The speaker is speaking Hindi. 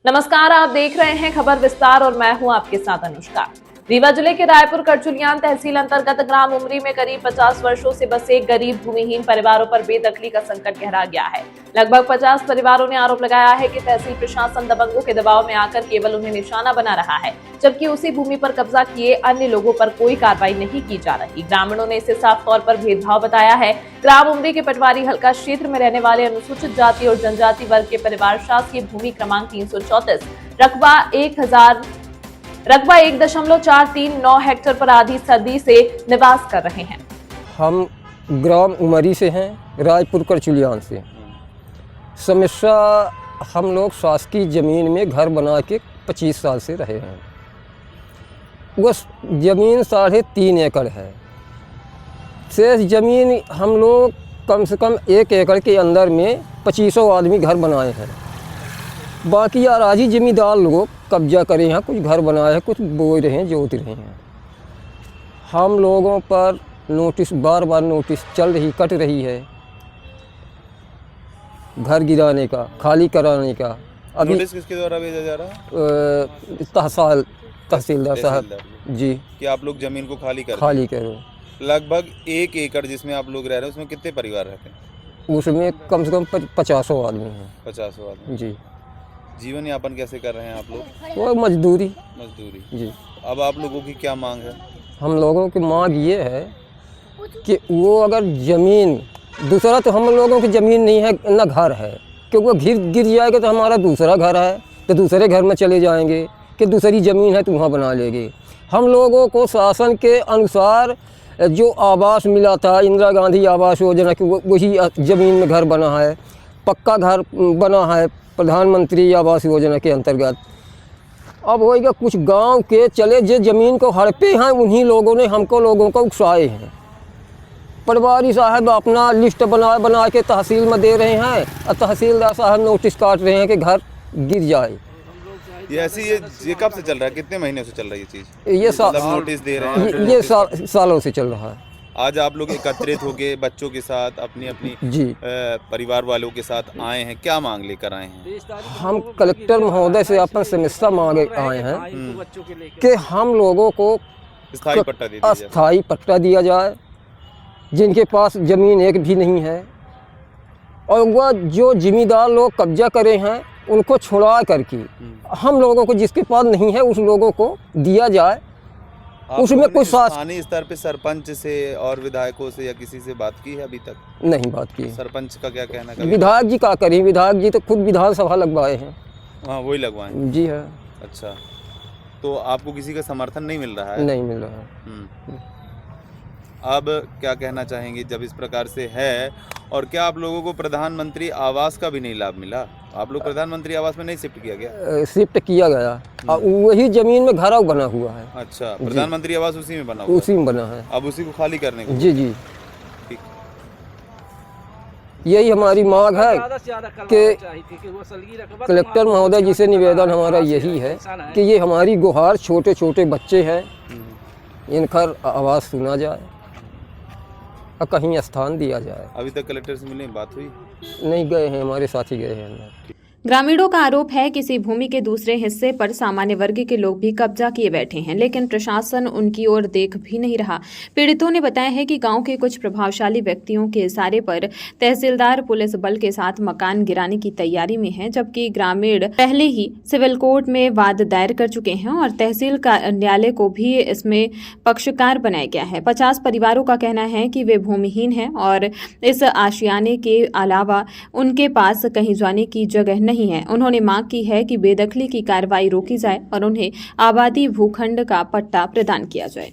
नमस्कार, आप देख रहे हैं खबर विस्तार और मैं हूं आपके साथ अनुष्का। रीवा जिले के रायपुर करचुलियान तहसील अंतर्गत ग्राम उमरी में करीब 50 वर्षों से बसे गरीब भूमिहीन परिवारों पर बेदखली का संकट गहरा गया है। लगभग 50 परिवारों ने आरोप लगाया है कि तहसील प्रशासन दबंगों के दबाव में आकर केवल उन्हें निशाना बना रहा है, जबकि उसी भूमि पर कब्जा किए अन्य लोगों पर कोई कार्रवाई नहीं की जा रही। ग्रामीणों ने इसे साफ तौर पर भेदभाव बताया है। ग्राम उमरी के पटवारी हल्का क्षेत्र में रहने वाले अनुसूचित जाति और जनजाति वर्ग के परिवार शासकीय भूमि क्रमांक 334 रकबा 1.439 हेक्टेयर पर आधी सदी से निवास कर रहे हैं। हम ग्राम उमरी से हैं, रायपुर करचुलियान से। समस्या, हम लोग शासकीय ज़मीन में घर बना के 25 साल से रहे हैं। उस ज़मीन 3.5 एकड़ है। शेष ज़मीन हम लोग कम से कम 1 एकड़ के अंदर में 2500 आदमी घर बनाए हैं। बाकी अराजी ज़मींदार लोग कब्जा करे हैं, कुछ घर बनाए हैं, कुछ बोए रहे हैं, जोत रहे हैं। हम लोगों पर नोटिस, बार बार नोटिस कट रही है, घर गिराने का, खाली कराने का। अभी नोटिस किसके द्वारा भेजा जा रहा है? तहसीलदार साहब जी कि आप लोग जमीन को खाली करो। लगभग 1 एकड़ जिसमें आप लोग रह रहे हैं, उसमें कितने परिवार रहते हैं? उसमें कम से कम 50 आदमी हैं। 50 आदमी जी। जीवन यापन कैसे कर रहे हैं आप लोग? वो मजदूरी जी। अब आप लोगों की क्या मांग है? हम लोगों की मांग ये है कि वो अगर ज़मीन, दूसरा तो हम लोगों की ज़मीन नहीं है ना घर है, क्योंकि वो गिर जाएगा तो हमारा दूसरा घर है, तो दूसरे घर में चले जाएंगे कि दूसरी ज़मीन है तो वहाँ बना लेंगे। हम लोगों को शासन के अनुसार जो आवास मिला था, इंदिरा गांधी आवास योजना की, वही ज़मीन में घर बना है, पक्का घर बना है प्रधानमंत्री आवास योजना के अंतर्गत। अब होएगा कुछ गांव के चले जो ज़मीन को हड़पे हैं, उन्हीं लोगों ने हमको लोगों को उकसाए हैं। पटवारी साहब अपना लिस्ट बना के तहसील में दे रहे हैं और तहसीलदार साहब नोटिस काट रहे हैं कि घर गिर जाए। ये कब से चल रहा है? कितने महीने से चल रहा है ये चीज़? ये नोटिस दे रहे हैं? ये सालों से चल रहा है। आज आप लोग एकत्रित होके बच्चों के साथ, अपनी जी परिवार वालों के साथ आए हैं, क्या मांग लेकर आए हैं? हम कलेक्टर महोदय से अपन समस्या मांगे आए हैं कि हम लोगों को अस्थाई पट्टा दिया जाए, जिनके पास ज़मीन एक भी नहीं है, और वह जो ज़मींदार लोग कब्जा करे हैं उनको छुड़ा करके हम लोगों को, जिसके पास नहीं है, उस लोगों को दिया जाए। उसमें कोई स्थानीय स्तर पे सरपंच से और विधायकों से या किसी से बात की है अभी तक? नहीं बात की। सरपंच का क्या कहना है? विधायक जी क्या करें, विधायक जी तो खुद विधानसभा लगवाए हैं। हाँ, वही लगवाए जी है। अच्छा, तो आपको किसी का समर्थन नहीं मिल रहा है? नहीं मिल रहा है। अब क्या कहना चाहेंगे जब इस प्रकार से है? और क्या आप लोगों को प्रधानमंत्री आवास का भी नहीं लाभ मिला? आप लोग प्रधानमंत्री आवास में नहीं शिफ्ट किया गया? शिफ्ट किया गया, वही ज़मीन में घर बना हुआ है। अच्छा, प्रधानमंत्री आवास उसी में बना हुआ? उसी में बना है। अब उसी को खाली करने को? जी। ठीक। यही हमारी मांग है कि कलेक्टर महोदय जी से निवेदन हमारा यही है कि ये हमारी गुहार, छोटे छोटे बच्चे हैं, इनका आवाज़ सुना जाए और कहीं स्थान दिया जाए। अभी तक कलेक्टर से मिलने की बात हुई? नहीं गए हैं, हमारे साथी गए हैं अंदर। ग्रामीणों का आरोप है कि इसी भूमि के दूसरे हिस्से पर सामान्य वर्ग के लोग भी कब्जा किए बैठे हैं, लेकिन प्रशासन उनकी ओर देख भी नहीं रहा। पीड़ितों ने बताया है कि गांव के कुछ प्रभावशाली व्यक्तियों के इशारे पर तहसीलदार पुलिस बल के साथ मकान गिराने की तैयारी में है, जबकि ग्रामीण पहले ही सिविल कोर्ट में वाद दायर कर चुके हैं और तहसील न्यायालय को भी इसमें पक्षकार बनाया गया है। 50 परिवारों का कहना है कि वे भूमिहीन हैं और इस आशियाने के अलावा उनके पास कहीं जाने की जगह नहीं है। उन्होंने मांग की है कि बेदखली की कार्रवाई रोकी जाए और उन्हें आबादी भूखंड का पट्टा प्रदान किया जाए।